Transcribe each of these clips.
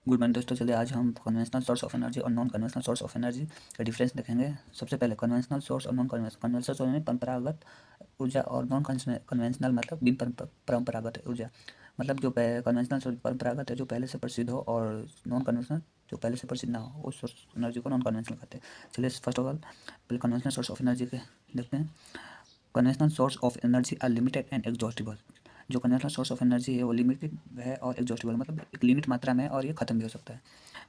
Good morning दोस्तों, चलिए आज हम कन्वेंशनल सोर्स ऑफ एनर्जी और non conventional source of energy का डिफरेंस देखेंगे। सबसे पहले कन्वेंशनल सोर्स और नॉन कन्वेंशनल सोर्स में परंपरागत ऊर्जा और नॉन कन्वेंशनल मतलब बिन परंपरागत ऊर्जा। मतलब जो कन्वेंशनल सोर्स परंपरागत है जो पहले से प्रसिद्ध हो, और नॉन कन्वेंशनल जो पहले से प्रसिद्ध ना हो, उस सोर्स एनर्जी को नॉन कन्वेंशनल कहते हैं। चलिए फर्स्ट ऑफ ऑल पहले कन्वेंशनल सोर्स ऑफ एनर्जी के देखते हैं। Conventional source of energy are limited and exhaustible. जो कन्वेंशनल सोर्स ऑफ एनर्जी है वो लिमिटेड है और एग्जॉस्टिबल मतलब एक लिमिट मात्रा में, और ये खत्म भी हो सकता है।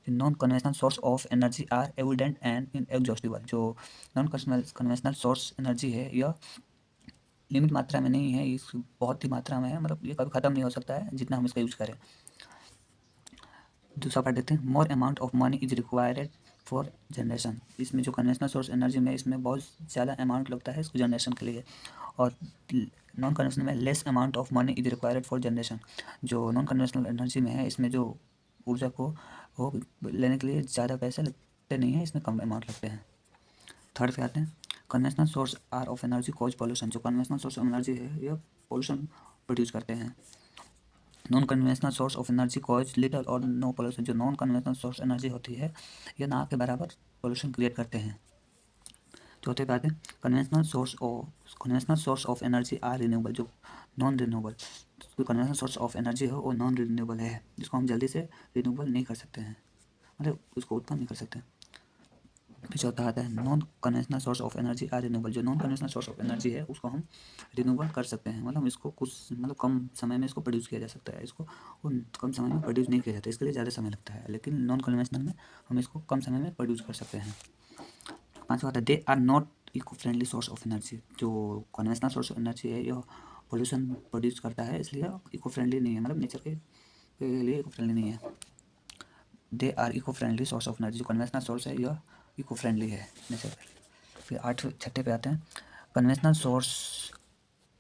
Non conventional source of energy are evident and inexhaustible. जो नॉन कन्वेंशनल सोर्स एनर्जी है यह लिमिट मात्रा में नहीं है, इस बहुत ही मात्रा में है, मतलब ये कभी खत्म नहीं हो सकता है जितना हम इसका यूज करें। दूसरा पार्ट देखते हैं। More amount of money is required for generation. इसमें जो कन्वेंशनल सोर्स एनर्जी में इसमें बहुत ज़्यादा अमाउंट लगता है इसको जनरेशन के लिए, और नॉन कन्वेंशनल में less amount of money is required for generation. जो नॉन कन्वेंशनल एनर्जी में है इसमें जो ऊर्जा को वो लेने के लिए ज़्यादा पैसे लगते नहीं हैं, इसमें कम अमाउंट लगते हैं। थर्ड पे आते हैं। Conventional source are of energy cause pollution. जो कन्वेंशनल सोर्स ऑफ एनर्जी है यह पॉल्यूशन प्रोड्यूस करते हैं। Non conventional source of energy cause little or no pollution. जो नॉन कन्वेंशनल सोर्स एनर्जी होती है यह ना के बराबर पॉल्यूशन क्रिएट करते हैं। चौथे पे आते हैं। Conventional source of energy or renewable. जो non renewable conventional source of energy है वो नॉन रिन्यूएबल है, जिसको हम जल्दी से रिन्यूएबल नहीं कर सकते हैं, मतलब उसको उत्पन्न नहीं कर सकते। फिर चौथा आता है non conventional source of energy or renewable. जो non conventional source of energy है उसको हम रिन्यूएबल कर सकते हैं, मतलब इसको कुछ मतलब कम समय में इसको प्रोड्यूस किया जा सकता है। इसको कम समय में प्रोड्यूस नहीं किया जाता, इसके लिए ज़्यादा समय लगता है, लेकिन नॉन कन्वेंशनल में हम इसको कम समय में प्रोड्यूस कर सकते हैं। पाँचवा आता है they are not eco friendly source of energy. जो कन्वेंशनल सोर्स ऑफ एनर्जी है यह पोल्यूशन प्रोड्यूस करता है, इसलिए इको फ्रेंडली नहीं है, मतलब नेचर के लिए इको फ्रेंडली नहीं है। They are eco friendly source of energy. जो कन्वेंशनल सोर्स है यह इको फ्रेंडली है नेचर के। फिर छठे पे आते हैं। Conventional source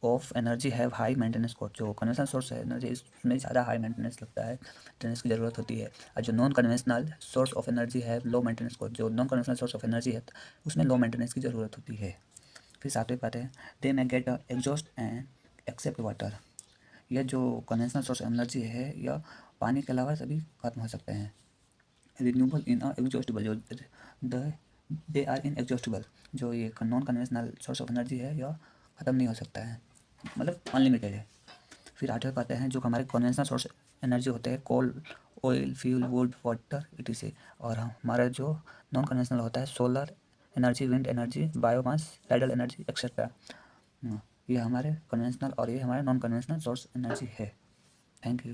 of energy have high maintenance cost. जो कन्वेंशनल सोर्स है एनर्जी इसमें ज़्यादा हाई मेंटेनेंस लगता है, मेंटेनेंस की ज़रूरत होती है। और जो non conventional source of energy है लो मेंटेनेंस कॉस्ट। जो non conventional source of energy है उसमें लो मेंटेनेंस की ज़रूरत होती है। फिर सातवें पे आते हैं। They may get exhaust and except water. यह जो कन्वेंशनल सोर्स एनर्जी है यह पानी के अलावा सभी खत्म हो सकते हैं। रिन्यूएबल इन एग्जॉस्टिबल। जो दे आर इन एग्जॉस्टिबल। जो ये non conventional source of energy है यह ख़त्म नहीं हो सकता है, मतलब अनलिमिटेड है। फिर आठवें पाते हैं जो हमारे कन्वेंशनल सोर्स एनर्जी होते हैं coal, oil, fuel, wood, water etc. और हमारा जो नॉन कन्वेंशनल होता है solar energy, wind energy, biomass, tidal energy etcetera. ये हमारे कन्वेंशनल और ये हमारे नॉन कन्वेंशनल सोर्स एनर्जी है। Thank you.